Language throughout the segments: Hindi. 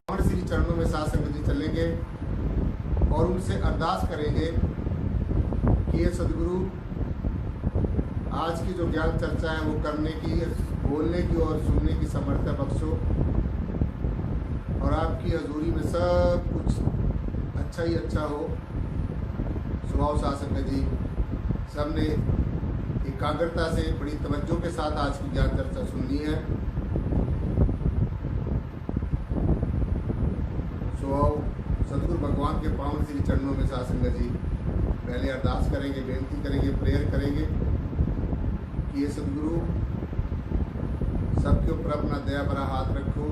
और श्री चरणों में साथ संगत जी चलेंगे और उनसे अरदास करेंगे कि ये सदगुरु आज की जो ज्ञान चर्चा है वो करने की, बोलने की और सुनने की समर्थ बख्शो, और आपकी हजूरी में सब कुछ अच्छा ही अच्छा हो। स्वभाव साथ संगत जी सबने एकाग्रता से बड़ी तवज्जो के साथ आज की ज्ञान चर्चा सुननी है। सदगुरु भगवान के पावन श्री चरणों में साथ संगत जी पहले अरदास करेंगे, बेनती करेंगे, प्रेयर करेंगे कि ये सदगुरु सबके ऊपर अपना दया भरा हाथ रखो।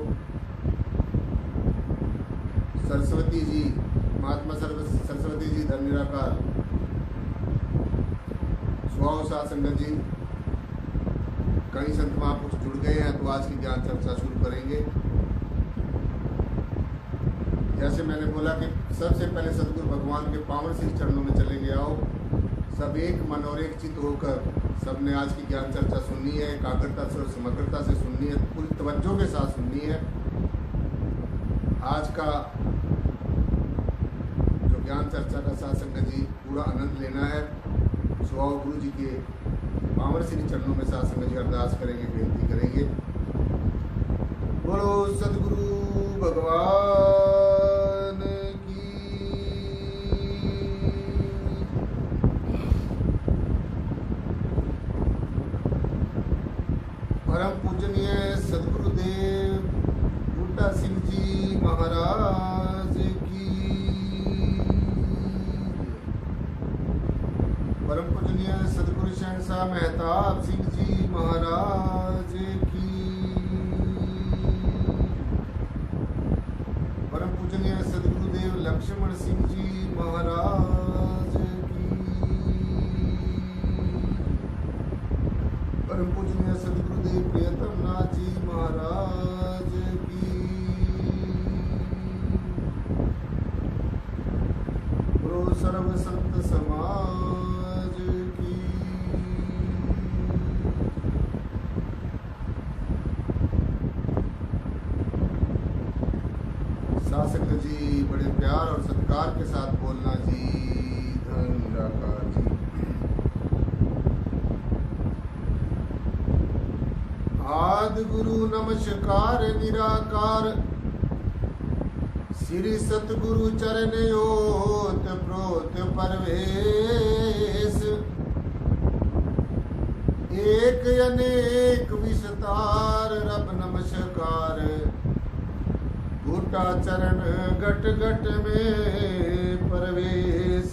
सरस्वती जी, महात्मा सरस्वती जी धर्म निराकार स्वभाव साथ संगत जी, कई संत महापुरुष जुड़ गए हैं तो आज की ज्ञान चर्चा शुरू करेंगे। जैसे मैंने बोला कि सबसे पहले सदगुरु भगवान के पावन श्री चरणों में चलेंगे। आओ सब एक मन और एक चित्त होकर सबने आज की ज्ञान चर्चा सुननी है, एकाग्रता से और समग्रता से सुननी है, पूरी तवज्जो के साथ सुननी है। आज का जो ज्ञान चर्चा का साथ संगत जी पूरा आनंद लेना है। स्वभाव गुरु जी के पावन श्री चरणों में साथ संगत जी अरदास करेंगे, बेनती करेंगे। बोलो सदगुरु भगवान की। परम पूजनीय सदगुरुदेव बूटा सिंह जी महाराज की। परम पूजनीय सदगुरु शहनशाह मेहताब सिंह जी महाराज की। परम पूजनीय सदगुरुदेव लक्ष्मण सिंह जी महाराज की। परम पूजनीय सदगुरुदेव प्रियतम नाथ जी महाराज की। गुरु सर्व संत समाज की। शासक जी बड़े प्यार और सत्कार के साथ बोलना जी। धन निराकार जी। आदि गुरु नमस्कार निराकार, श्री सतगुरु चरण ओत प्रोत परवेश। एक अनेक विस्तार रब नमस्कार, बूटा चरण गट गट में प्रवेश।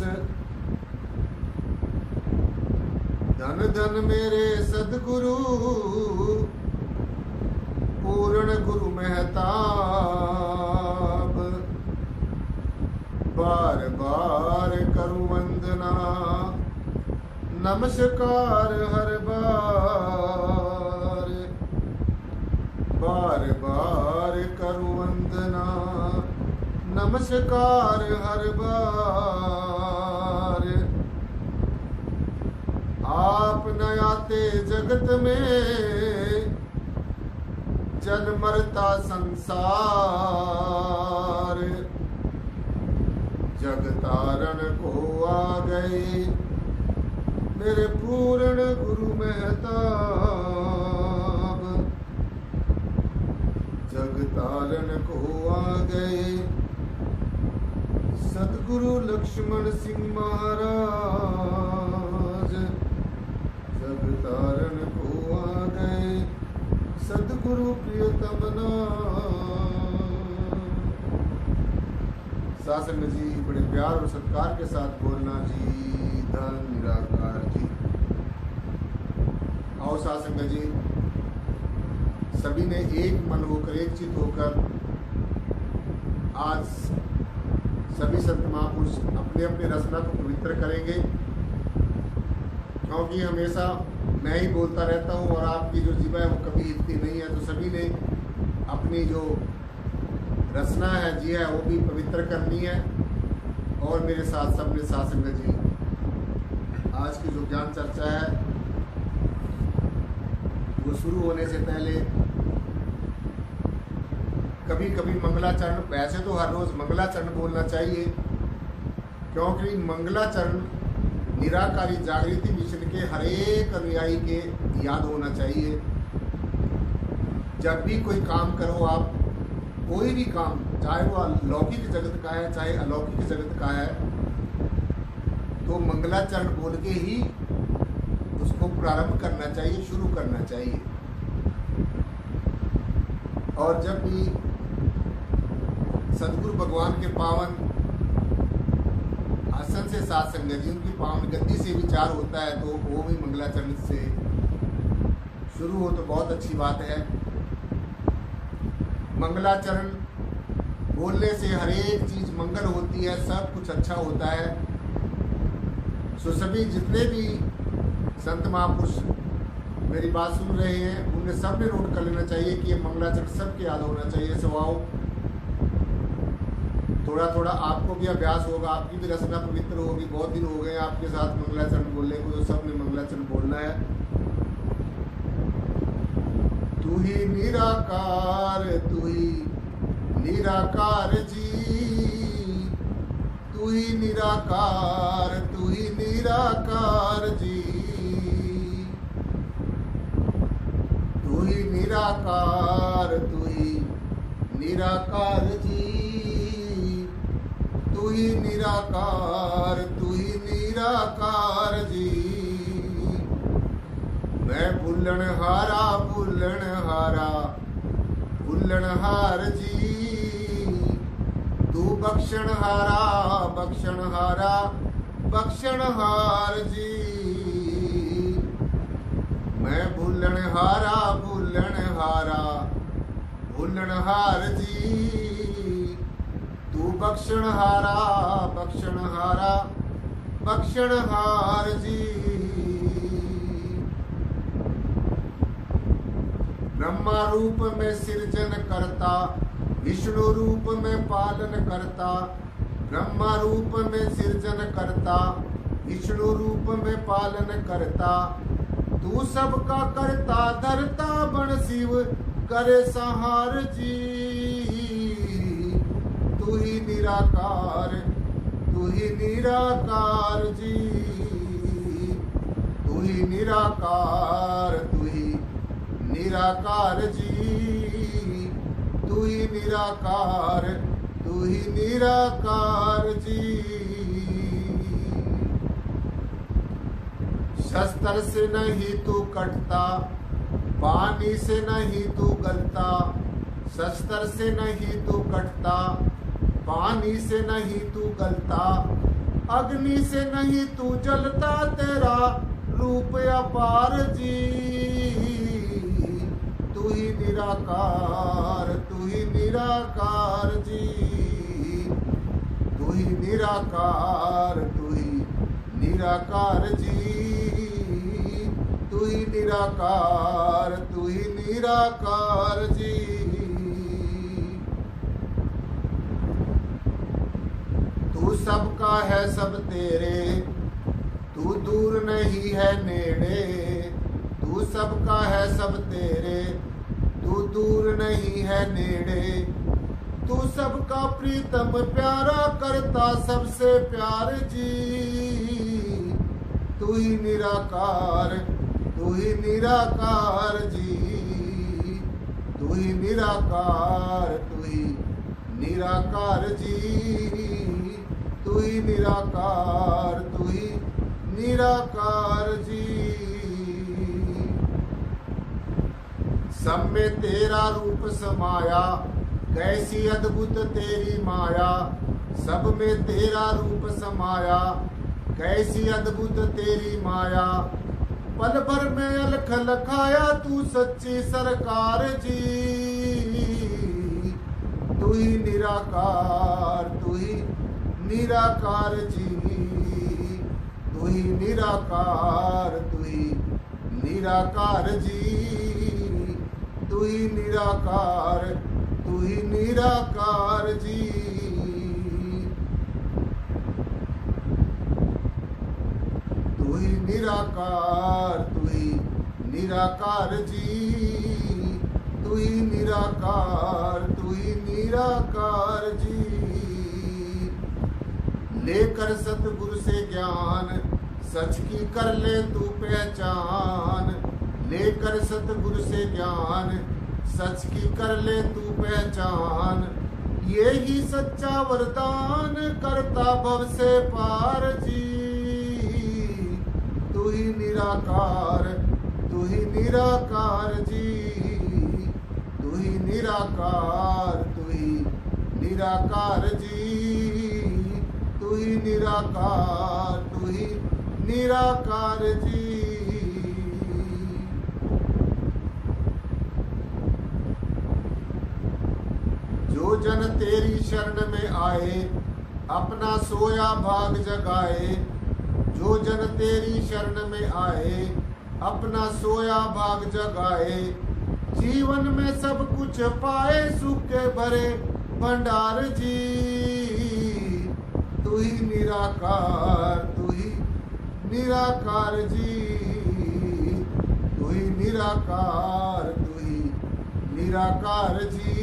धन धन मेरे सदगुरु पूर्ण गुरु मेहताब। बार बार करूं वंदना, नमस्कार हर बार। बार बार करूं वंदना, नमस्कार हर बार। आप न आते जगत में, जन मरता संसार। जग तारण को आ गए मेरे पूर्ण गुरु मेहताब। जग तारण को आ गए सदगुरु लक्ष्मण सिंह महाराज। जग तारण को आ गए सदगुरु प्रियतम नाथ। शासन जी बड़े प्यार और सत्कार के साथ बोलना जी। धन निराकार जी। आओ शासन जी सभी ने एक मन होकर, एक चित होकर आज सभी संत महापुरुष अपने अपने रचना को पवित्र करेंगे, क्योंकि हमेशा मैं ही बोलता रहता हूँ और आपकी जो जीवा है वो कभी हिलती नहीं है। तो सभी ने अपनी जो रचना है जी है वो भी पवित्र करनी है। और मेरे साथ सबने साथ संगत जी आज की जो ज्ञान चर्चा है वो शुरू होने से पहले कभी कभी मंगलाचरण, वैसे तो हर रोज़ मंगलाचरण बोलना चाहिए, क्योंकि मंगलाचरण निराकारी जागृति मिशन के हर एक अनुयायी के याद होना चाहिए। जब भी कोई काम करो आप, कोई भी काम, चाहे वो लौकिक जगत का है चाहे अलौकिक जगत का है, तो मंगलाचरण बोल के ही उसको प्रारंभ करना चाहिए, शुरू करना चाहिए। और जब भी सदगुरु भगवान के पावन आसन से साथ संगत जी, उनकी पावन गद्दी से विचार होता है, तो वो भी मंगलाचरण से शुरू हो तो बहुत अच्छी बात है। मंगलाचरण बोलने से हर एक चीज मंगल होती है, सब कुछ अच्छा होता है। सो सभी जितने भी संत महापुरुष मेरी बात सुन रहे हैं, उन्हें सब ने नोट कर लेना चाहिए कि ये मंगलाचरण सबके याद होना चाहिए। स्वभाव थोड़ा थोड़ा आपको भी अभ्यास होगा, आपकी भी रचना पवित्र होगी। बहुत दिन हो गए आपके साथ मंगलाचरण बोलने को, तो सब ने मंगलाचरण बोलना है। तू ही निराकार, तू ही निराकार जी, तू ही निराकार, तू ही निराकार जी, तू ही निराकार, तू ही निराकार जी, तू ही निराकार, तू ही निराकार जी। मैं भूलन हारा, भूलन हारा, भूलन हार जी, तू बख्शण हारा, बख्शण हारा, बख्शण हार जी। मैं भूलन हारा, भूलन हारा, भूलन हार जी, तू बख्शण हारा, बख्शण हारा, बख्शण हार जी। ब्रह्मा रूप में सृजन करता, विष्णु रूप में पालन करता, ब्रह्मा रूप में सृजन करता, विष्णु रूप में पालन करता, तू सबका करता धरता बन शिव करे संहार जी। तू ही निराकार, तू ही निराकार जी, तू ही निराकार, तू ही निराकार जी, तू ही निराकार, तू ही निराकार जी। शस्त्र से नहीं तू कटता, पानी से नहीं तू गलता, शस्त्र से नहीं तू कटता, पानी से नहीं तू गलता, अग्नि से नहीं तू जलता, तेरा रूप अपार जी। तू ही निराकार, तू ही निराकार जी, तू ही निराकार, तू ही निराकार जी, तू ही निराकार, तू ही निराकार जी। तू सबका है सब तेरे, तू दूर नहीं है नेड़े, तू सबका है सब तेरे, तू दूर नहीं है नेड़े, तू सबका प्रीतम प्यारा करता सबसे प्यार जी। तू ही निराकार, तू ही निराकार जी, तू ही निराकार, तू ही निराकार जी, तू ही निराकार, तू ही निराकार जी। सब में तेरा रूप समाया, कैसी अद्भुत तेरी माया, सब में तेरा रूप समाया, कैसी अद्भुत तेरी माया, पल भर में अलख लखाया तू सच्ची सरकार जी। तू ही निराकार, तू ही निराकार जी, तू ही निराकार, तू ही निराकार जी, तू ही निराकार, तू ही निराकार जी। तू ही निराकार, तू ही निराकार जी, तू ही निराकार, तू तू ही निराकार जी। लेकर सतगुरु से ज्ञान सच की कर ले तू पहचान। लेकर सतगुरु से ज्ञान सच की कर ले तू पहचान। ये ही सच्चा वरदान करता भव से पार जी। तू ही निराकार, तू ही निराकार जी। तू ही निराकार, तू ही निराकार जी। तू ही निराकार, तू ही निराकार जी। जो जन तेरी शरण में आए अपना सोया भाग जगाए। जो जन तेरी शरण में आए अपना सोया भाग जगाए। जीवन में सब कुछ पाए सुख के भरे भंडार जी। तू ही निराकार, तू ही निराकार जी। तू ही निराकार, तू ही निराकार जी।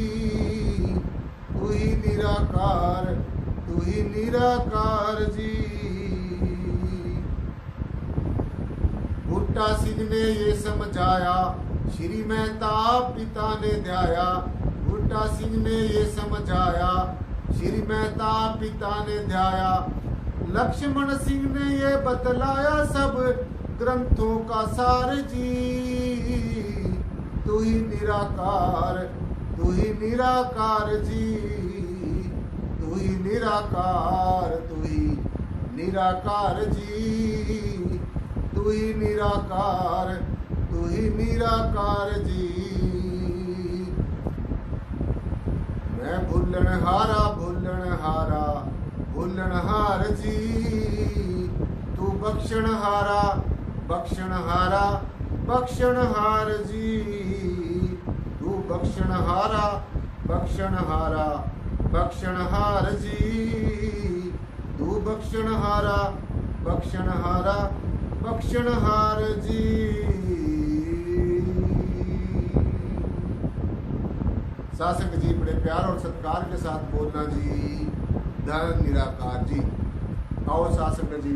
तू ही निराकार, तू ही निराकार जी। बूटा सिंह ने ये समझाया श्री मेहताब पिता ने ध्याया। बूटा सिंह ने ये समझाया श्री मेहताब पिता ने ध्याया। लक्ष्मण सिंह ने ये बतलाया सब ग्रंथों का सार जी। तू ही निराकार, तू ही निराकार जी। तू ही निराकार, तू ही निराकार जी। तू ही निराकार, तू ही निराकार जी। मैं भूलनहारा भूलनहारा भूलनहार जी। तू बख्शनहारा बख्शनहारा बख्शनहार जी। तू बख्शनहारा बख्शनहारा बख्शनहार जी। तू बख्शनहारा बख्शनहारा बख्शनहार जी। शासक जी बड़े प्यार और सत्कार के साथ बोलना जी। धन निराकार जी। और शासक जी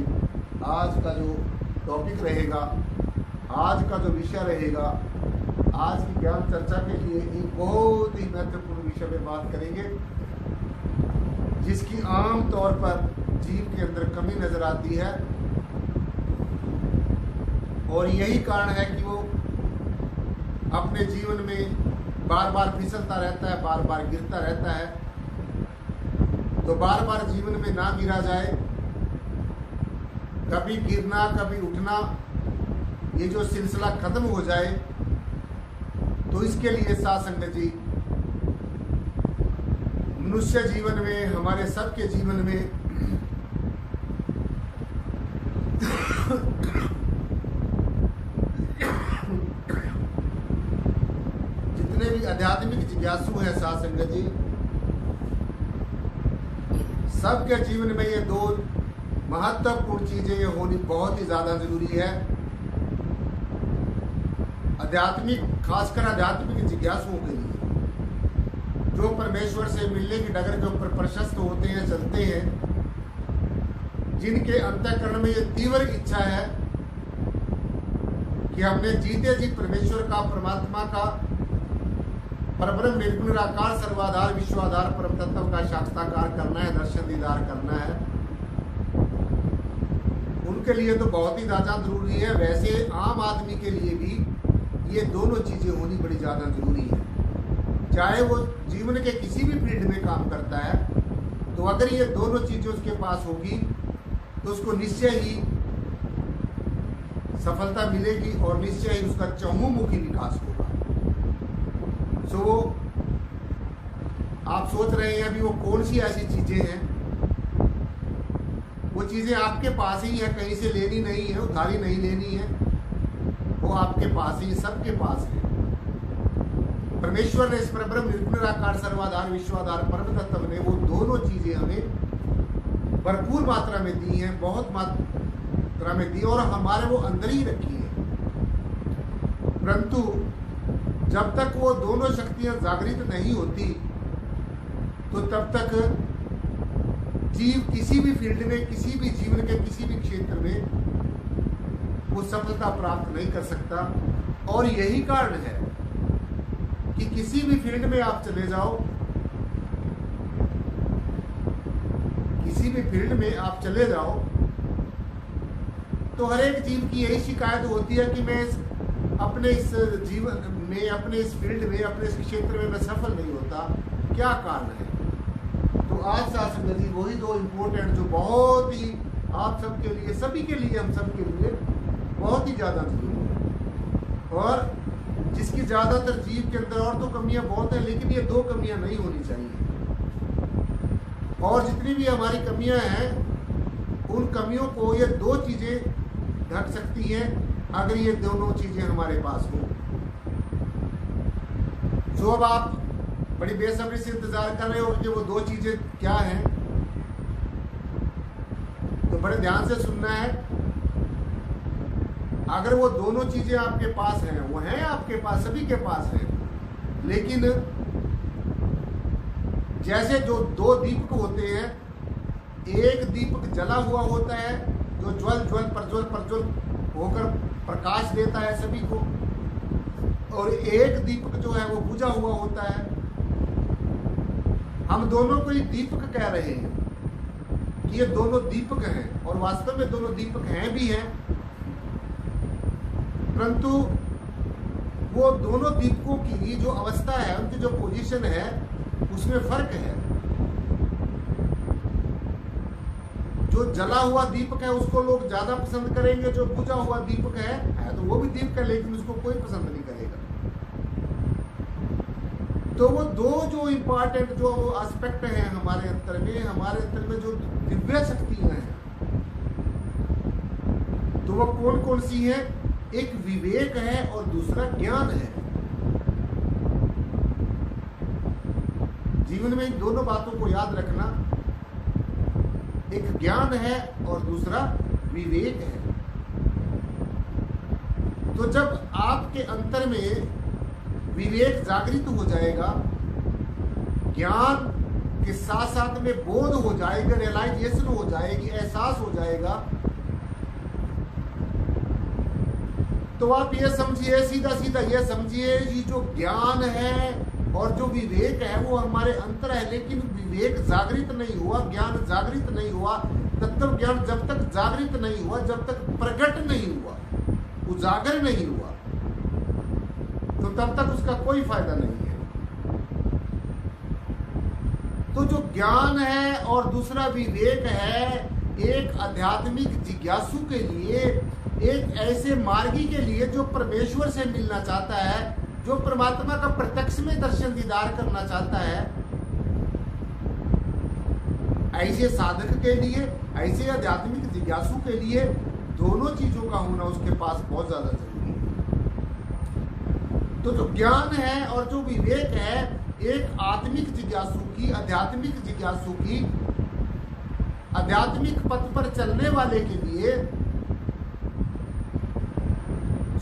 आज का जो टॉपिक रहेगा, आज का जो विषय रहेगा, आज की ज्ञान चर्चा के लिए एक बहुत ही महत्वपूर्ण विषय में बात करेंगे, जिसकी आम तौर पर जीव के अंदर कमी नजर आती है। और यही कारण है कि वो अपने जीवन में बार बार फिसलता रहता है, बार बार गिरता रहता है। तो बार बार जीवन में ना गिरा जाए, कभी गिरना कभी उठना, ये जो सिलसिला खत्म हो जाए, तो इसके लिए साथ संगत जी मनुष्य जीवन में, हमारे सबके जीवन में जितने भी आध्यात्मिक जिज्ञासु हैं साथ संगत जी, सबके जीवन में ये दो महत्वपूर्ण चीजें होनी बहुत ही ज्यादा जरूरी है। आध्यात्मिक, खासकर आध्यात्मिक जिज्ञासुओं के लिए, जो परमेश्वर से मिलने की डगर के ऊपर प्रशस्त होते हैं, चलते हैं, जिनके अंतःकरण में ये तीव्र इच्छा है कि हमने जीते जी परमेश्वर का, परमात्मा का, परब्रह्म निर्गुण निराकार सर्वाधार विश्वाधार परम तत्व का साक्षात्कार करना है, दर्शन दीदार करना है, उनके लिए तो बहुत ही ज्यादा जरूरी है। वैसे आम आदमी के लिए भी ये दोनों चीजें होनी बड़ी ज्यादा जरूरी है। चाहे वो जीवन के किसी भी फील्ड में काम करता है, तो अगर ये दोनों चीजें उसके पास होगी तो उसको निश्चय ही सफलता मिलेगी और निश्चय ही उसका चहुमुखी विकास होगा। सो आप सोच रहे हैं अभी वो कौन सी ऐसी चीजें हैं, वो चीजें आपके पास ही है, कहीं से लेनी नहीं है, उधारी नहीं लेनी है, वो आपके पास ही, सबके पास है। परमेश्वर ने इस परब्रह्म निर्गुण निराकार सर्वाधार विश्वाधार परम तत्व ने वो दोनों चीजें हमें भरपूर मात्रा में दी हैं, बहुत मात्रा में दी और हमारे वो अंदर ही रखी है। परंतु जब तक वो दोनों शक्तियां जागृत नहीं होती, तो तब तक जीव किसी भी फील्ड में, किसी भी जीवन के किसी भी क्षेत्र में वो सफलता प्राप्त नहीं कर सकता। और यही कारण है कि किसी भी फील्ड में आप चले जाओ, किसी भी फील्ड में आप चले जाओ, तो हर एक जीव की यही शिकायत होती है कि मैं अपने इस जीवन में, अपने इस फील्ड में, अपने इस क्षेत्र में मैं सफल नहीं होता। क्या कारण है? तो आज संगत जी वही दो इम्पोर्टेंट, जो बहुत ही आप सबके लिए, सभी के लिए, हम सब के लिए बहुत ही ज्यादा जरूरी है, और जिसकी ज्यादातर जीव के अंदर और तो कमियां बहुत है, लेकिन ये दो कमियां नहीं होनी चाहिए। और जितनी भी हमारी कमियां हैं, उन कमियों को ये दो चीजें ढक सकती हैं, अगर ये दोनों चीजें हमारे पास हो। जो अब आप बड़ी बेसब्री से इंतजार कर रहे हो कि वो दो चीजें क्या हैं, तो बड़े ध्यान से सुनना है। अगर वो दोनों चीजें आपके पास हैं, वो हैं आपके पास, सभी के पास हैं, लेकिन जैसे जो दो दीपक होते हैं, एक दीपक जला हुआ होता है जो ज्वल ज्वल प्रज्वल होकर प्रकाश देता है सभी को, और एक दीपक जो है वो बुझा हुआ होता है। हम दोनों को ही दीपक कह रहे हैं कि ये दोनों दीपक हैं, और वास्तव में दोनों दीपक हैं भी हैं, परंतु वो दोनों दीपकों की जो अवस्था है, उनकी जो पोजीशन है, उसमें फर्क है। जो जला हुआ दीपक है उसको लोग ज्यादा पसंद करेंगे, जो बुझा हुआ दीपक है तो वो भी दीपक है, लेकिन उसको कोई पसंद नहीं करेगा। तो वो दो जो इम्पोर्टेंट जो एस्पेक्ट हैं हमारे अंतर में जो दिव्य शक्तियां हैं, तो वो कौन कौन सी है? एक विवेक है और दूसरा ज्ञान है। जीवन में इन दोनों बातों को याद रखना, एक ज्ञान है और दूसरा विवेक है। तो जब आपके अंतर में विवेक जागृत हो जाएगा, ज्ञान के साथ साथ में बोध हो जाएगा, रियलाइजेशन हो जाएगी, एहसास हो जाएगा, तो आप ये समझिए, सीधा सीधा ये समझिए कि जो ज्ञान है और जो विवेक है वो हमारे अंतर है, लेकिन विवेक जागृत नहीं हुआ, ज्ञान जागृत नहीं हुआ। तत्व ज्ञान जब तक जागृत नहीं हुआ, जब तक प्रकट नहीं हुआ, उजागर नहीं हुआ, तो तब तक उसका कोई फायदा नहीं है। तो जो ज्ञान है और दूसरा विवेक है, एक आध्यात्मिक जिज्ञासु के लिए, एक ऐसे मार्गी के लिए जो परमेश्वर से मिलना चाहता है, जो परमात्मा का प्रत्यक्ष में दर्शन दीदार करना चाहता है, ऐसे साधक के लिए, ऐसे आध्यात्मिक जिज्ञासु के लिए दोनों चीजों का होना उसके पास बहुत ज्यादा जरूरी है। तो जो ज्ञान है और जो विवेक है, एक आत्मिक जिज्ञासु की, आध्यात्मिक जिज्ञासु की, आध्यात्मिक पथ पर चलने वाले के लिए,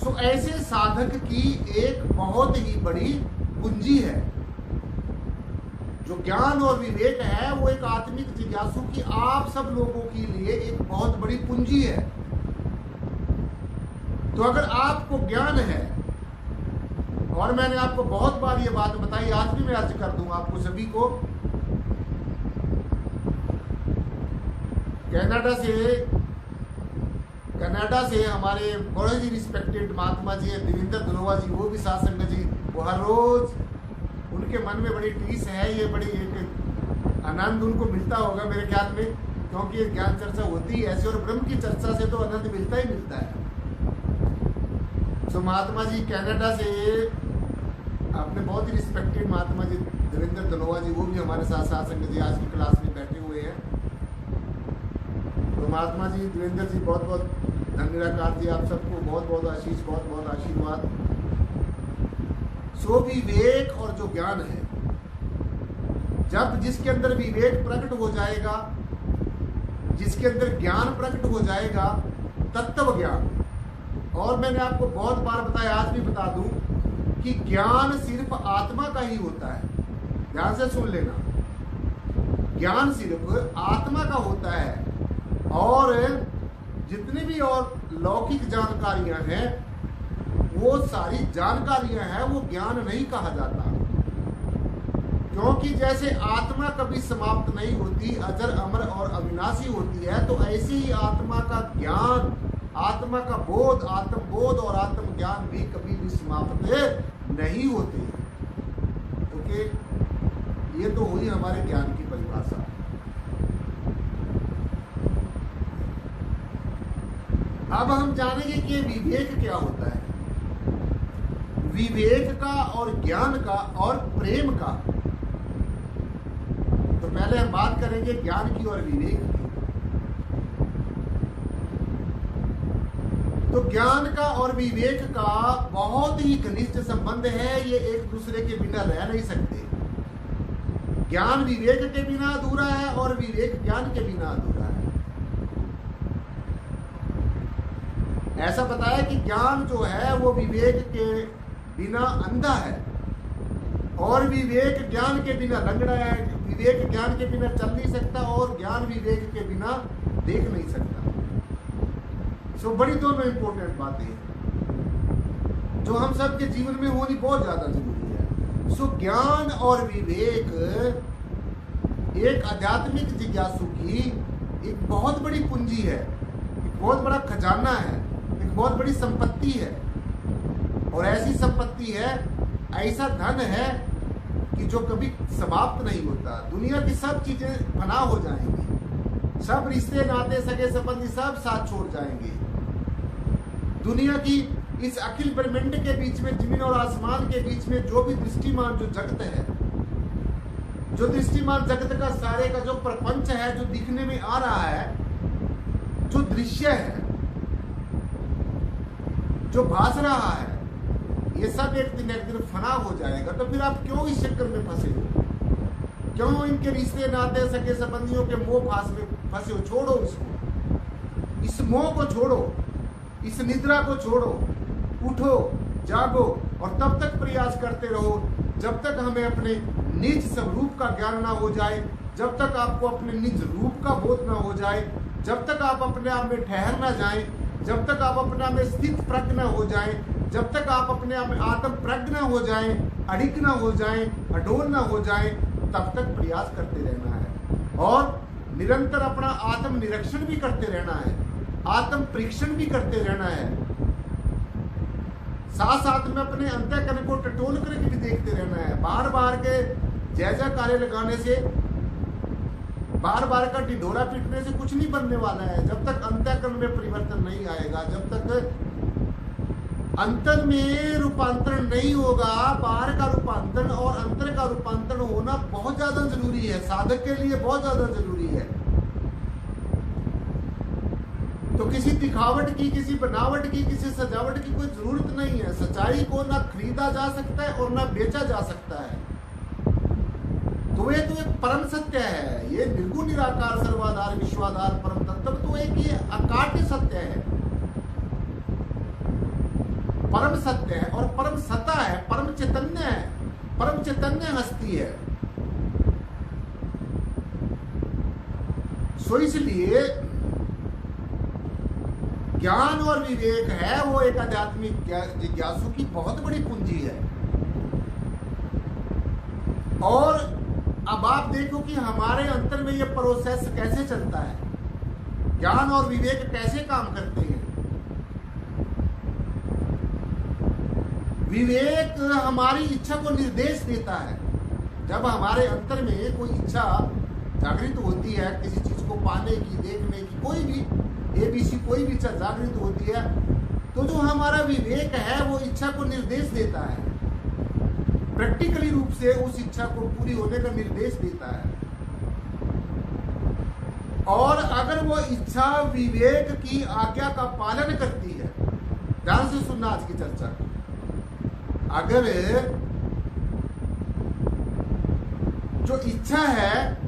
सो ऐसे साधक की एक बहुत ही बड़ी पूंजी है। जो ज्ञान और विवेक है वो एक आत्मिक जिज्ञासु की, आप सब लोगों के लिए एक बहुत बड़ी पूंजी है। तो अगर आपको ज्ञान है, और मैंने आपको बहुत बार ये बात बताई, आज भी मैं अर्ज कर दूंगा आपको सभी को, कनाडा से हमारे बड़े ही रिस्पेक्टेड महात्मा जी हैं, देवेंद्र धनोवा जी, वो भी साथ संगत जी, वो हर रोज उनके मन में बड़ी टीस है, ये बड़ी एक आनंद उनको मिलता होगा मेरे ख्याल में, क्योंकि ये ज्ञान चर्चा होती है ऐसे, और ब्रह्म की चर्चा से तो आनंद मिलता ही मिलता है। तो महात्मा जी कनाडा से, अपने बहुत ही रिस्पेक्टेड महात्मा जी देवेंद्र धनोवा जी, वो भी हमारे साथ साथ संगत जी आज की क्लास में बैठे हुए हैं। तो महात्मा जी, देवेंद्र जी, बहुत बहुत धन निराकार जी, आप सबको बहुत बहुत आशीष, बहुत बहुत आशीर्वाद। सो विवेक और जो ज्ञान है, जब जिसके अंदर विवेक प्रकट हो जाएगा, जिसके अंदर ज्ञान प्रकट हो जाएगा, तत्व ज्ञान, और मैंने आपको बहुत बार बताया, आज भी बता दूं कि ज्ञान सिर्फ आत्मा का ही होता है। ध्यान से सुन लेना, ज्ञान सिर्फ आत्मा का होता है और जितनी भी और लौकिक जानकारियां हैं वो सारी जानकारियां हैं, वो ज्ञान नहीं कहा जाता। क्योंकि जैसे आत्मा कभी समाप्त नहीं होती, अजर अमर और अविनाशी होती है, तो ऐसे ही आत्मा का ज्ञान, आत्मा का बोध, आत्मबोध और आत्मज्ञान भी कभी भी समाप्त नहीं होते। ओके, ये तो हुई हमारे ज्ञान की परिभाषा। अब हम जानेंगे कि विवेक क्या होता है। विवेक का और ज्ञान का और प्रेम का। तो पहले हम बात करेंगे ज्ञान की और विवेक की। तो ज्ञान का और विवेक का बहुत ही घनिष्ठ संबंध है, ये एक दूसरे के बिना रह नहीं सकते। ज्ञान विवेक के बिना अधूरा है और विवेक ज्ञान के बिना अधूरा है। ऐसा बताया कि ज्ञान जो है वो विवेक के बिना अंधा है और विवेक ज्ञान के बिना लंगड़ा है। विवेक ज्ञान के बिना चल नहीं सकता और ज्ञान विवेक के बिना देख नहीं सकता। सो बड़ी दोनों इंपॉर्टेंट बातें हैं जो हम सबके जीवन में होनी बहुत ज्यादा जरूरी है। सो ज्ञान और विवेक एक आध्यात्मिक जिज्ञासु की एक बहुत बड़ी पूंजी है, एक बहुत बड़ा खजाना है, एक बहुत बड़ी संपत्ति है। और ऐसी संपत्ति है, ऐसा धन है कि जो कभी समाप्त नहीं होता। दुनिया की सब चीजें फना हो जाएंगी, सब रिश्ते नाते सगे संबंधी सब साथ छोड़ जाएंगे। दुनिया की इस अखिल ब्रह्मांड के बीच में, जमीन और आसमान के बीच में जो भी दृष्टिमान जो जगत है, जो दृष्टिमान जगत का सारे का जो प्रपंच है, जो दिखने में आ रहा है, जो दृश्य है, जो भास रहा है, ये सब एक दिन फना हो जाएगा। तो फिर आप क्यों इस चक्कर में फंसे हो? क्यों इनके रिश्ते नाते सके संबंधियों के मोह फास में फंसे हो? छोड़ो इसको, इस मोह को छोड़ो, इस निद्रा को छोड़ो, उठो, जागो और तब तक प्रयास करते रहो जब तक हमें अपने निज स्वरूप का ज्ञान ना हो जाए, जब तक आपको अपने निज रूप का बोध ना हो जाए, जब तक आप अपने आप में ठहर ना जाएं, जब तक आप अपने आप में स्थित प्रज्ञ हो जाएं, जब तक आप अपने आप में आत्म प्रज्ञ हो जाएं, अडिग ना हो जाएं, अडोल ना हो जाएं, तब तक प्रयास करते रहना है और निरंतर अपना आत्म निरीक्षण भी करते रहना है, आत्म परीक्षण भी करते रहना है। साथ साथ में अपने अंतःकरण को टटोल करके भी देखते रहना है। बार बार के जय जयकारे लगाने से, बार बार का ढिढोरा पीटने से कुछ नहीं बनने वाला है। जब तक अंतःकरण में परिवर्तन नहीं आएगा, जब तक अंतर में रूपांतरण नहीं होगा, बाहर का रूपांतरण और अंतर का रूपांतरण होना बहुत ज्यादा जरूरी है, साधक के लिए बहुत ज्यादा जरूरी है। तो किसी दिखावट की, किसी बनावट की, किसी सजावट की कोई जरूरत नहीं है। सच्चाई को ना खरीदा जा सकता है और ना बेचा जा सकता है। तो ये तो एक परम सत्य है, ये निर्गुण निराकार सर्वाधार विश्वाधार परम तत्व तो एक ये अकाट्य सत्य है, परम सत्य है और परम सत्ता है, परम चैतन्य है, परम चैतन्य हस्ती है। सो इसलिए ज्ञान और विवेक है वो एक आध्यात्मिक जिज्ञासु की बहुत बड़ी पूंजी है। और अब आप देखो कि हमारे अंतर में ये प्रोसेस कैसे चलता है, ज्ञान और विवेक कैसे काम करते हैं। विवेक हमारी इच्छा को निर्देश देता है। जब हमारे अंतर में कोई इच्छा जागृत होती है, किसी चीज को पाने की, देखने की, कोई भी ABC कोई भी इच्छा जागृत होती है, तो जो हमारा विवेक है वो इच्छा को निर्देश देता है, प्रैक्टिकली रूप से उस इच्छा को पूरी होने का निर्देश देता है। और अगर वो इच्छा विवेक की आज्ञा का पालन करती है, ध्यान से सुनना आज की चर्चा, अगर जो इच्छा है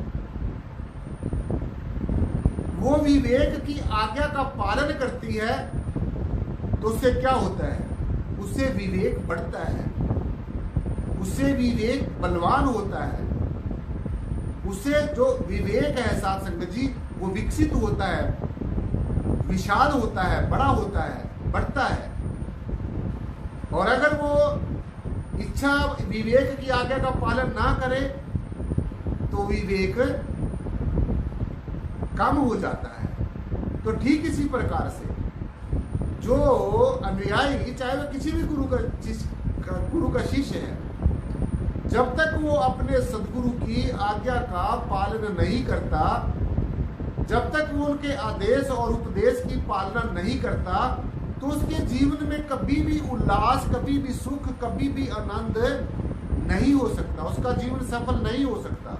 वो विवेक की आज्ञा का पालन करती है, तो उससे क्या होता है? उससे विवेक बढ़ता है, उससे विवेक बलवान होता है, उससे जो विवेक है साथ संगत जी वो विकसित होता है, विशाल होता है, बड़ा होता है, बढ़ता है। और अगर वो इच्छा विवेक की आज्ञा का पालन ना करे तो विवेक कम हो जाता है। तो ठीक इसी प्रकार से जो अनुयायी, चाहे वह किसी भी गुरु का शिष्य है, जब तक वो अपने सदगुरु की आज्ञा का पालन नहीं करता, जब तक वो उनके आदेश और उपदेश की पालना नहीं करता, तो उसके जीवन में कभी भी उल्लास, कभी भी सुख, कभी भी आनंद नहीं हो सकता। उसका जीवन सफल नहीं हो सकता।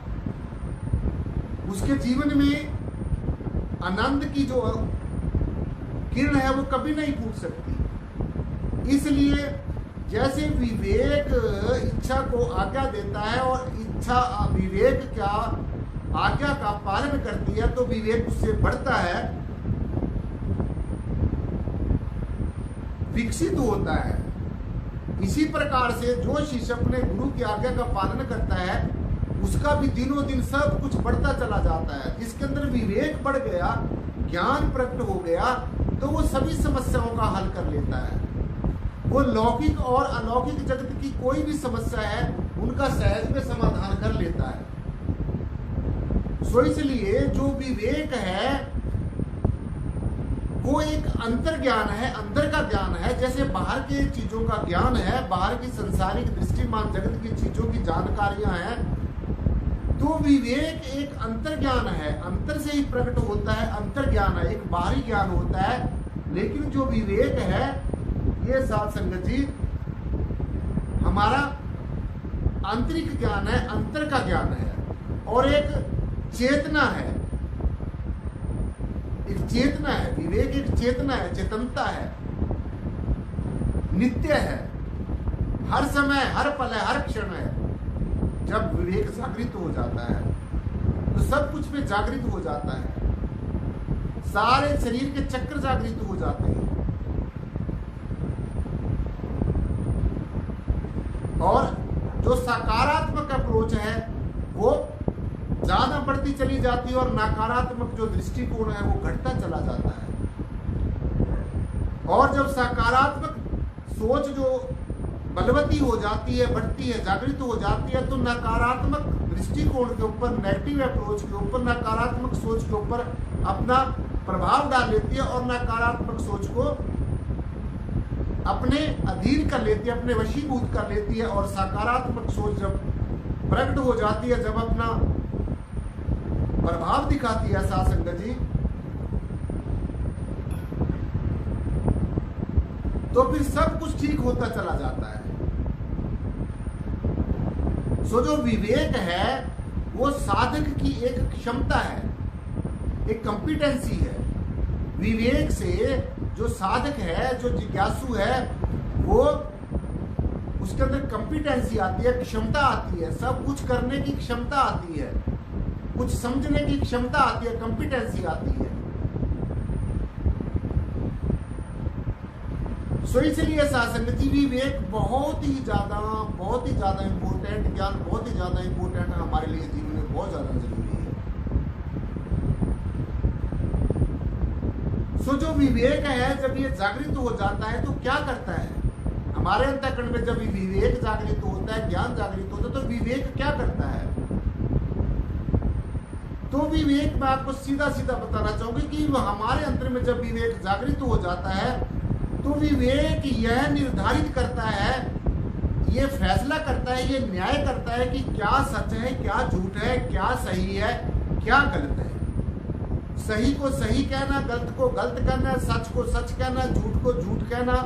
उसके जीवन में आनंद की जो किरण है वो कभी नहीं फूट सकती। इसलिए जैसे विवेक इच्छा को आज्ञा देता है और इच्छा विवेक क्या आज्ञा का पालन करती है तो विवेक उससे बढ़ता है, विकसित होता है। इसी प्रकार से जो शिष्य अपने गुरु की आज्ञा का पालन करता है उसका भी दिनों दिन सब कुछ बढ़ता चला जाता है। जिसके अंदर विवेक बढ़ गया, ज्ञान प्रकट हो गया, तो वो सभी समस्याओं का हल कर लेता है। वो लौकिक और अलौकिक जगत की कोई भी समस्या है उनका सहज में समाधान कर लेता है। सो इसलिए जो विवेक है वो एक अंतर ज्ञान है, अंदर का ज्ञान है। जैसे बाहर के चीजों का ज्ञान है, बाहर की संसारिक दृष्टिमान जगत की चीजों की जानकारियां हैं, तो विवेक एक अंतर ज्ञान है, अंतर से ही प्रकट होता है, अंतर ज्ञान है, एक बाहरी ज्ञान होता है। लेकिन जो विवेक है ये साथ संगत जी हमारा आंतरिक ज्ञान है, अंतर का ज्ञान है और एक चेतना है, एक चेतना है। विवेक एक चेतना है, चेतनता है, नित्य है, हर समय, हर पल है, हर क्षण है। जब विवेक जागृत हो जाता है तो सब कुछ में जागृत हो जाता है, सारे शरीर के चक्र जागृत हो जाते हैं और जो सकारात्मक अप्रोच है वो ज्यादा बढ़ती चली जाती है और नकारात्मक जो दृष्टिकोण है वो घटता चला जाता है। और जब सकारात्मक सोच जो बलवती हो जाती है, बढ़ती है, जागृत हो जाती है, तो नकारात्मक दृष्टिकोण के ऊपर, नेगेटिव अप्रोच के ऊपर, नकारात्मक सोच के ऊपर अपना प्रभाव डाल लेती है और नकारात्मक सोच को अपने अधीन कर लेती है, अपने वशीभूत कर लेती है। और सकारात्मक सोच जब प्रकट हो जाती है, जब अपना प्रभाव दिखाती है साथ संगत जी, तो फिर सब कुछ ठीक होता चला जाता है। सो जो विवेक है वो साधक की एक क्षमता है, एक कॉम्पिटेंसी है। विवेक से जो साधक है, जो जिज्ञासु है, वो उसके अंदर कॉम्पिटेंसी आती है, क्षमता आती है, सब कुछ करने की क्षमता आती है, कुछ समझने की क्षमता आती है, कॉम्पिटेंसी आती है। सो इसलिए सासंगत जी विवेक बहुत ही ज्यादा इम्पोर्टेंट, ज्ञान बहुत ही ज्यादा इम्पोर्टेंट है हमारे लिए, जीवन में बहुत ज्यादा जरूरी है। सो जो विवेक है जब ये जागृत हो जाता है तो क्या करता है हमारे अंतःकरण में? जब विवेक जागृत होता है, ज्ञान जागृत होता है, तो विवेक क्या करता है? तो विवेक मैं आपको सीधा सीधा बताना चाहूंगी कि हमारे अंतर में जब विवेक जागृत हो जाता है तो विवेक यह निर्धारित करता है, ये फैसला करता है, ये न्याय करता है कि क्या सच है, क्या झूठ है, क्या सही है, क्या गलत है। सही को सही कहना, गलत को गलत कहना, सच को सच कहना, झूठ को झूठ कहना।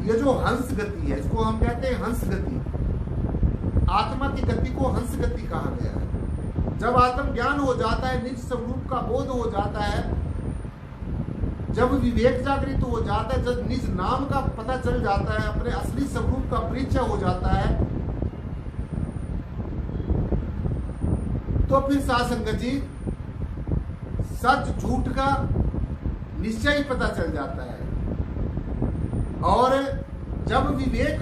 ये जो हंस गति है, इसको हम कहते हैं हंस गति। आत्मा की गति को हंस गति कहा गया है। जब आत्म ज्ञान हो जाता है, निज स्वरूप का बोध हो जाता है, जब विवेक जागृत हो जाता है, जब निज नाम का पता चल जाता है, अपने असली स्वरूप का परिचय हो जाता है, तो फिर साथ संगत जी सच झूठ का निश्चय पता चल जाता है। और जब विवेक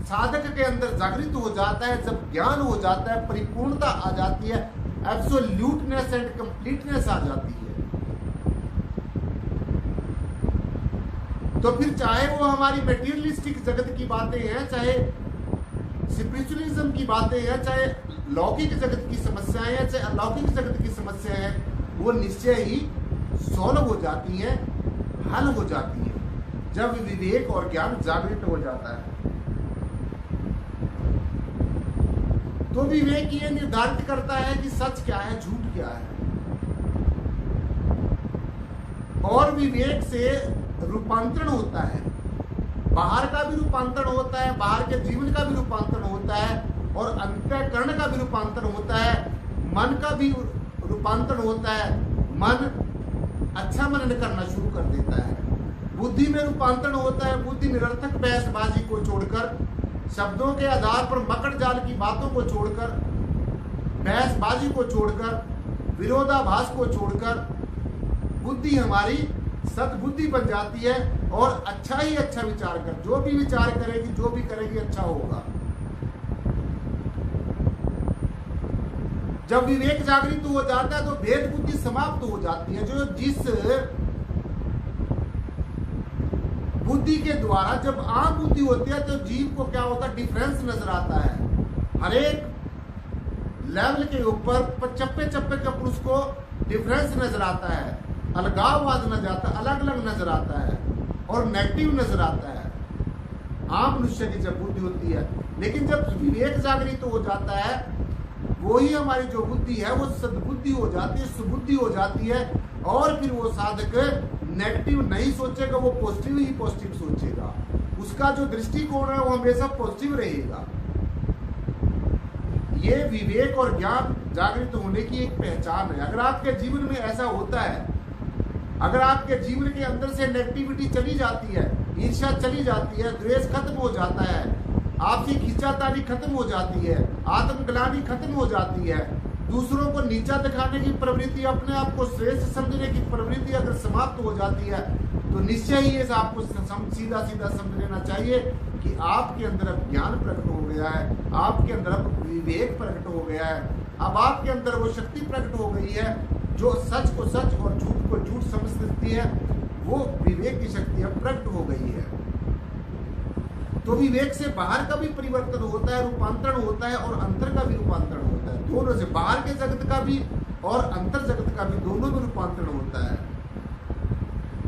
साधक के अंदर जागृत हो जाता है, जब ज्ञान हो जाता है, परिपूर्णता आ जाती है, एब्सोल्यूटनेस एंड कंप्लीटनेस आ जाती है, तो फिर चाहे वो हमारी मटेरियलिस्टिक जगत की बातें हैं, चाहे स्पिरिचुअलिज्म की बातें हैं, चाहे लौकिक जगत की समस्याएं हैं, चाहे अलौकिक जगत की समस्याएं हैं, वो निश्चय ही सॉल्व हो जाती है, हल हो जाती है, जब विवेक और ज्ञान जागृत हो जाता है। तो विवेक ये निर्धारित करता है कि सच क्या है, झूठ क्या है, और विवेक से रूपांतरण होता है, बाहर का भी रूपांतरण होता है, बाहर के जीवन का भी रूपांतरण होता है, और अंतःकरण का भी रूपांतरण होता है, मन का भी रूपांतरण होता है। मन अच्छा मनन करना शुरू कर देता है, बुद्धि में रूपांतरण होता है, बुद्धि निरर्थक बहसबाजी को छोड़कर, शब्दों के आधार पर मकड़ जाल की बातों को छोड़कर, बहसबाजी को छोड़कर, विरोधाभास को छोड़कर बुद्धि हमारी सद्बुद्धि बन जाती है, और अच्छा ही अच्छा विचार कर, जो भी विचार करेगी, जो भी करेगी, अच्छा होगा। जब विवेक जागृत हो जाता है तो भेद बुद्धि समाप्त हो जाती है। जो जिस बुद्धि के द्वारा, जब आम बुद्धि होती है तो जीव को क्या होता है, डिफरेंस नजर आता है, हर एक लेवल के ऊपर चप्पे चप्पे के ऊपर उसको डिफरेंस नजर आता है, अलगाववाद नजर आता है, अलग अलग नजर आता है, और नेगेटिव नजर आता है आम मनुष्य की जब बुद्धि होती है। लेकिन जब विवेक जागृत हो जाता है, वही हमारी जो बुद्धि है वो सद्बुद्धि हो जाती है, सुबुद्धि हो जाती है, और फिर वो साधक नेगेटिव नहीं सोचेगा, वो पॉजिटिव ही पॉजिटिव सोचेगा, उसका जो दृष्टिकोण है वो हमेशा पॉजिटिव रहेगा। ये विवेक और ज्ञान जागृत होने की एक पहचान है। अगर आपके जीवन में ऐसा होता है, अगर आपके जीवन के अंदर से नेगेटिविटी चली जाती है, ईर्ष्या चली जाती है, द्वेष खत्म हो जाता है, आपसी खींचातानी खत्म हो जाती है, आत्मग्लानि खत्म हो जाती है, दूसरों को नीचा दिखाने की प्रवृत्ति, अपने आप को श्रेष्ठ समझने की प्रवृत्ति अगर समाप्त हो जाती है, तो निश्चय ही इस आपको सीधा सीधा समझ लेना चाहिए कि आपके अंदर अब ज्ञान प्रकट हो गया है, आपके अंदर अब विवेक प्रकट हो गया है, अब आपके अंदर वो शक्ति प्रकट हो गई है जो सच को सच और झूठ को झूठ समझ सकती है, वो विवेक की शक्ति अब प्रकट हो गई है। तो विवेक से बाहर का भी परिवर्तन होता है, रूपांतरण होता है, और अंतर का भी रूपांतरण होता है, दोनों से, बाहर के जगत का भी और अंतर जगत का भी, दोनों में रूपांतरण होता है।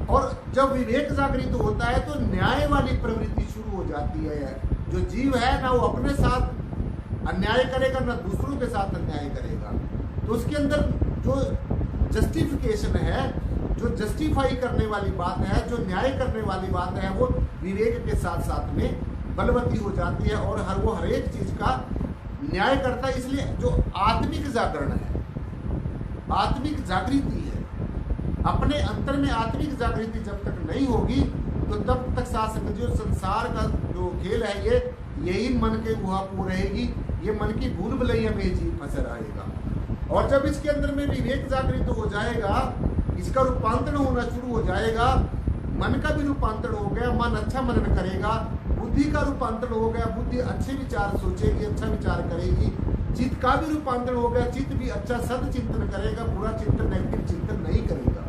और जब विवेक जागृत होता है तो न्याय वाली प्रवृत्ति शुरू हो जाती है। जो जीव है ना वो अपने साथ अन्याय करेगा, ना दूसरों के साथ अन्याय करेगा, तो उसके अंदर जो जस्टिफिकेशन है, जो जस्टिफाई करने वाली बात है, जो न्याय करने वाली बात है, वो विवेक के साथ साथ में बलवती हो जाती है, और हर एक चीज का न्याय करता है। इसलिए जो आत्मिक जागरण है, आत्मिक जागृति है, अपने अंतर में आत्मिक जागृति जब तक नहीं होगी तो तब तक साथ सकते, जो संसार का जो खेल है ये यही मन के गुहापू रहेगी, ये मन की भूल भुलैया में जीव फंसा रहेगा। और जब इसके अंदर में विवेक जागृत हो जाएगा, इसका रूपांतरण होना शुरू हो जाएगा, मन का भी रूपांतरण हो गया, मन अच्छा मनन करेगा, बुद्धि का रूपांतरण हो गया, बुद्धि अच्छे विचार सोचेगी, अच्छा विचार करेगी, चित्त का भी रूपांतरण हो गया, चित्त भी अच्छा सद चिंतन करेगा, बुरा चिंतन नेगेटिव चिंतन नहीं करेगा।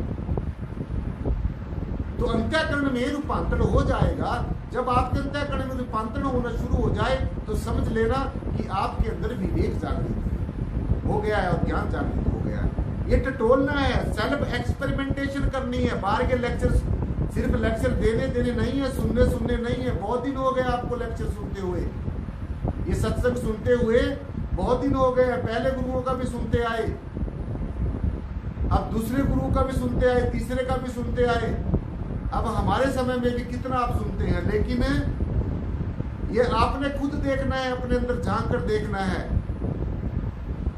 तो अंतःकरण में रूपांतरण हो जाएगा। जब आपके अंतःकरण में रूपांतरण होना शुरू हो जाए तो समझ लेना कि आपके अंदर विवेक जागृत हो गया है और ज्ञान जागृत हो गया है। ये टटोलना है, सेल्फ एक्सपेरिमेंटेशन करनी है। बाहर के लेक्चर सिर्फ लेक्चर देने नहीं है, सुनने नहीं है। बहुत दिन हो गए आपको लेक्चर सुनते हुए, ये सत्संग सुनते हुए बहुत दिन हो गए। पहले गुरुओं का भी सुनते आए, अब दूसरे गुरु का भी सुनते आए, तीसरे का भी सुनते आए, अब हमारे समय में भी कितना आप सुनते हैं। लेकिन ये आपने खुद देखना है, अपने अंदर झांक कर देखना है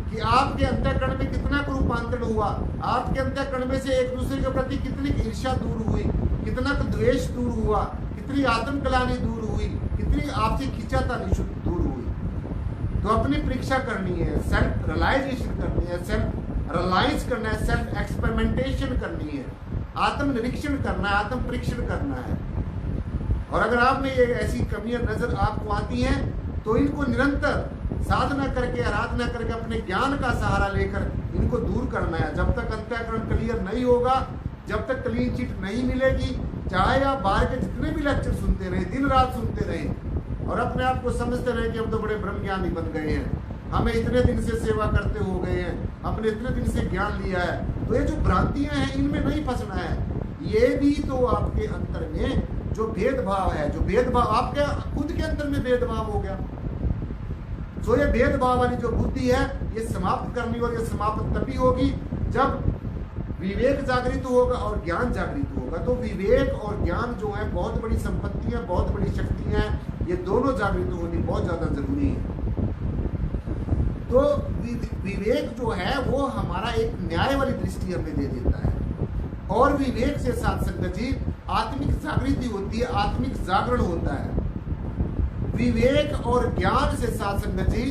कि आपके अंतःकरण में कितना रूपांतरण हुआ, आपके अंतःकरण में से एक दूसरे के प्रति कितनी ईर्ष्या दूर हुई, कितना द्वेष दूर हुआ, कितनी आत्मग्लानि दूर हुई, कितनी आपसी खिंचातानी दूर हुई। तो अपनी परीक्षा करनी है, सेल्फ रियलाइजेशन करनी है, सेल्फ रियलाइज करना है, सेल्फ एक्सपेरिमेंटेशन करनी है, आत्म निरीक्षण करना है, आत्म परीक्षण करना है। और अगर आप में ये ऐसी कमियां नजर आपको आती हैं तो इनको निरंतर साधना करके, आराधना करके, अपने ज्ञान का सहारा लेकर इनको दूर करना है। जब तक अंतःकरण क्लियर नहीं होगा, जब तक क्लीन चिट नहीं मिलेगी, चाहे आप बाहर के जितने भी लेक्चर सुनते रहे, दिन रात सुनते रहे और अपने आप को समझते रहे कि हम तो बड़े ब्रह्मज्ञानी बन गए हैं, हमें इतने दिन से सेवा करते हो गए हैं, हमने इतने दिन से ज्ञान लिया है, तो ये जो भ्रांतियां हैं इनमें नहीं फंसना है। ये भी तो आपके अंतर में जो भेदभाव है, जो भेदभाव आपके खुद के अंदर में भेदभाव हो गया, तो ये भेदभाव वाली जो बुद्धि है ये समाप्त करनी, और ये समाप्त तभी होगी जब विवेक जागृत होगा और ज्ञान जागृत होगा। तो विवेक और ज्ञान जो है बहुत बड़ी संपत्तियां, बहुत बड़ी शक्तियां हैं, ये दोनों जागृत होनी बहुत ज्यादा जरूरी है। तो विवेक जो है वो हमारा एक न्याय वाली दृष्टि हमें दे देता है, और विवेक से साथ संगत जी आत्मिक जागृति होती है, आत्मिक जागरण होता है। विवेक और ज्ञान से साथ संगत जी,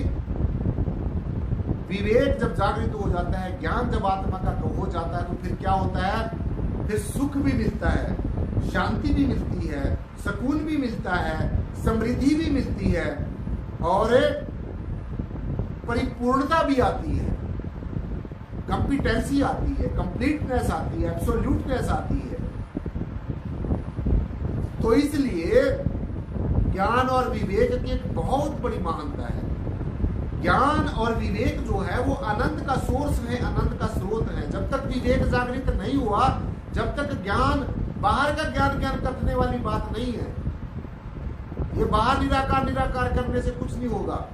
विवेक जब जागृत हो जाता है, ज्ञान जब आत्मा का हो जाता है, तो फिर क्या होता है, फिर सुख भी मिलता है, शांति भी मिलती है, सुकून भी मिलता है, समृद्धि भी मिलती है, और परिपूर्णता भी आती है, कंपिटेंसी आती है, कंप्लीटनेस आती है, एब्सोल्यूटनेस आती है। तो इसलिए ज्ञान और विवेक की एक बहुत बड़ी महानता है। ज्ञान और विवेक जो है वो अनंत का सोर्स है, अनंत का स्रोत है। जब तक विवेक जागृत नहीं हुआ, जब तक ज्ञान, बाहर का ज्ञान करने वाली बात नहीं है, ये बाहर निराकार करने से कुछ नहीं होगा।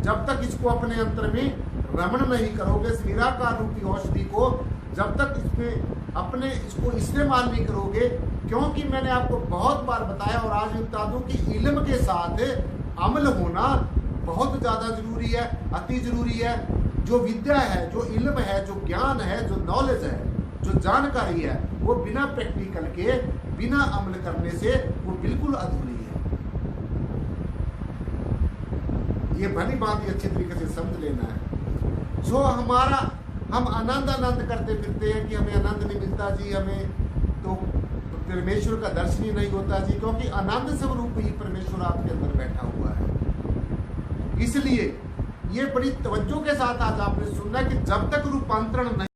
जब तक इसको अपने अंतर में रमण नहीं करोगे, इस निराकार रूपी औषधि को जब तक इसमें अपने इसको इस्तेमाल नहीं करोगे, क्योंकि मैंने आपको बहुत बार बताया और आज भी बता दूं कि इल्म के साथ अमल होना बहुत ज्यादा जरूरी है, अति जरूरी है। जो विद्या है, जो इल्म है, जो ज्ञान है, जो नॉलेज है, जो जानकारी है, वो बिना प्रैक्टिकल के, बिना अमल करने से वो बिल्कुल अधूरी है। ये भली बात ही अच्छी तरीके से समझ लेना है। जो हम आनंद करते फिरते हैं कि हमें आनंद नहीं मिलता जी, हमें तो परमेश्वर का दर्शन ही नहीं होता जी, क्योंकि आनंद स्वरूप ही परमेश्वर आपके अंदर बैठा हुआ है। इसलिए ये बड़ी तवज्जो के साथ आज आपने सुनना कि जब तक रूपांतरण नहीं